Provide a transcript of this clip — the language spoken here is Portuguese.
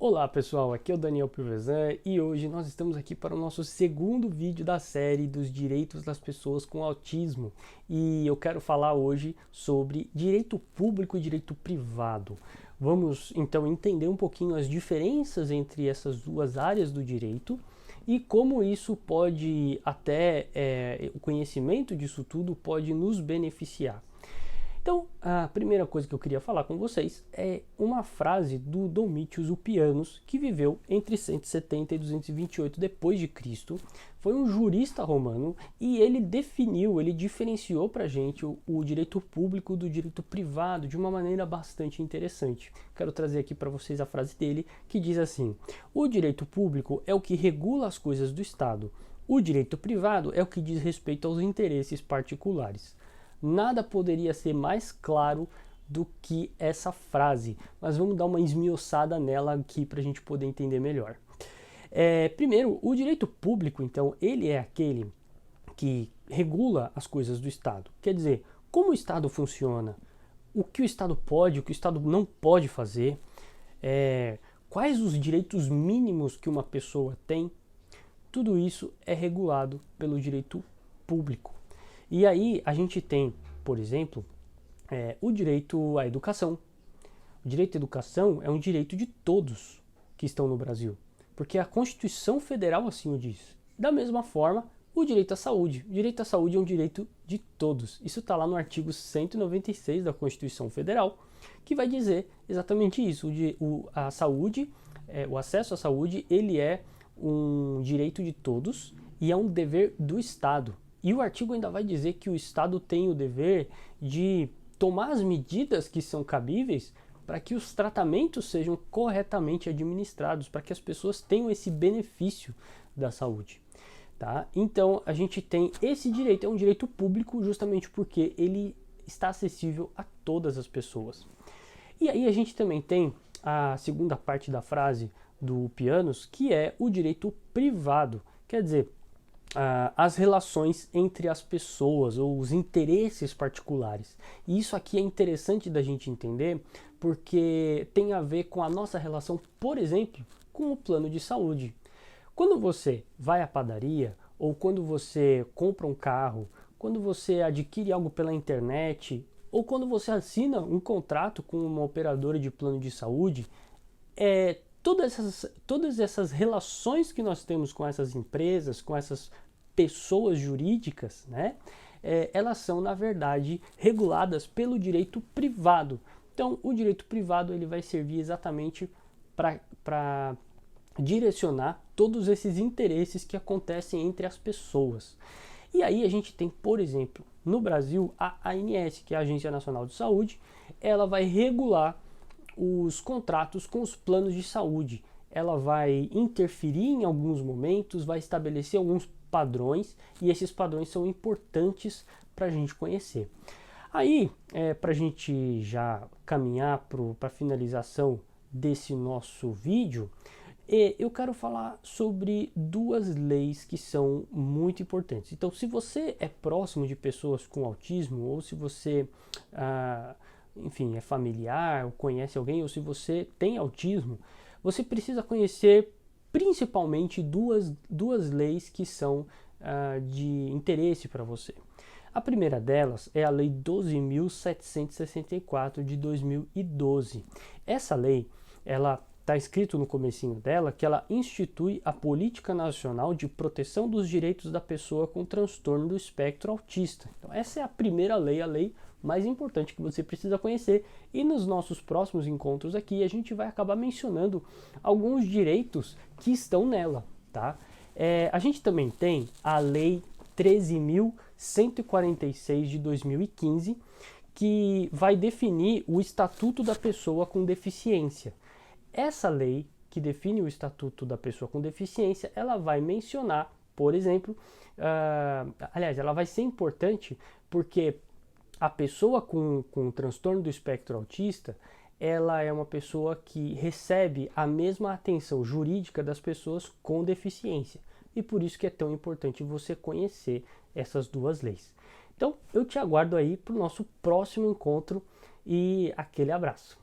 Olá pessoal, aqui é o Daniel Purvezan e hoje nós estamos aqui para o nosso segundo vídeo da série dos direitos das pessoas com autismo e eu quero falar hoje sobre direito público e direito privado. Vamos então entender um pouquinho as diferenças entre essas duas áreas do direito e como isso pode, o conhecimento disso tudo pode nos beneficiar. Então, a primeira coisa que eu queria falar com vocês é uma frase do Domitius Ulpianus, que viveu entre 170 e 228 depois de Cristo. Foi um jurista romano e ele diferenciou para a gente o direito público do direito privado de uma maneira bastante interessante. Quero trazer aqui para vocês a frase dele, que diz assim: o direito público é o que regula as coisas do Estado. O direito privado é o que diz respeito aos interesses particulares. Nada poderia ser mais claro do que essa frase, mas vamos dar uma esmiuçada nela aqui para a gente poder entender melhor. Primeiro, o direito público, então, ele é aquele que regula as coisas do Estado. Quer dizer, como o Estado funciona, o que o Estado pode, o que o Estado não pode fazer, quais os direitos mínimos que uma pessoa tem, tudo isso é regulado pelo direito público. E aí a gente tem, por exemplo, o direito à educação. O direito à educação é um direito de todos que estão no Brasil, porque a Constituição Federal assim o diz. Da mesma forma, o direito à saúde. O direito à saúde é um direito de todos. Isso está lá no artigo 196 da Constituição Federal, que vai dizer exatamente isso. A saúde, o acesso à saúde, ele é um direito de todos e é um dever do Estado. E o artigo ainda vai dizer que o Estado tem o dever de tomar as medidas que são cabíveis para que os tratamentos sejam corretamente administrados, para que as pessoas tenham esse benefício da saúde. Tá? Então, a gente tem esse direito, é um direito público justamente porque ele está acessível a todas as pessoas. E aí a gente também tem a segunda parte da frase do Ulpianus, que é o direito privado. Quer dizer, as relações entre as pessoas ou os interesses particulares. E isso aqui é interessante da gente entender porque tem a ver com a nossa relação, por exemplo, com o plano de saúde. Quando você vai à padaria ou quando você compra um carro, quando você adquire algo pela internet ou quando você assina um contrato com uma operadora de plano de saúde, todas essas relações que nós temos com essas empresas, com essas pessoas jurídicas, né, elas são, na verdade, reguladas pelo direito privado. Então, o direito privado ele vai servir exatamente para direcionar todos esses interesses que acontecem entre as pessoas. E aí a gente tem, por exemplo, no Brasil, a ANS, que é a Agência Nacional de Saúde, ela vai regular os contratos com os planos de saúde. Ela vai interferir em alguns momentos, vai estabelecer alguns padrões e esses padrões são importantes para a gente conhecer. Aí, para a gente já caminhar para a finalização desse nosso vídeo, eu quero falar sobre duas leis que são muito importantes. Então, se você é próximo de pessoas com autismo ou se você enfim, é familiar, ou conhece alguém, ou se você tem autismo, você precisa conhecer principalmente duas leis que são de interesse para você. A primeira delas é a Lei 12.764 de 2012. Essa lei, ela está escrito no comecinho dela que ela institui a Política Nacional de Proteção dos Direitos da Pessoa com Transtorno do Espectro Autista. Então, essa é a primeira lei, a lei mais importante que você precisa conhecer, e nos nossos próximos encontros aqui a gente vai acabar mencionando alguns direitos que estão nela, tá? A gente também tem a Lei 13.146 de 2015, que vai definir o Estatuto da Pessoa com Deficiência. Essa lei que define o Estatuto da Pessoa com Deficiência, ela vai mencionar, por exemplo, aliás, ela vai ser importante porque a pessoa com transtorno do espectro autista, ela é uma pessoa que recebe a mesma atenção jurídica das pessoas com deficiência. E por isso que é tão importante você conhecer essas duas leis. Então, eu te aguardo aí para o nosso próximo encontro e aquele abraço.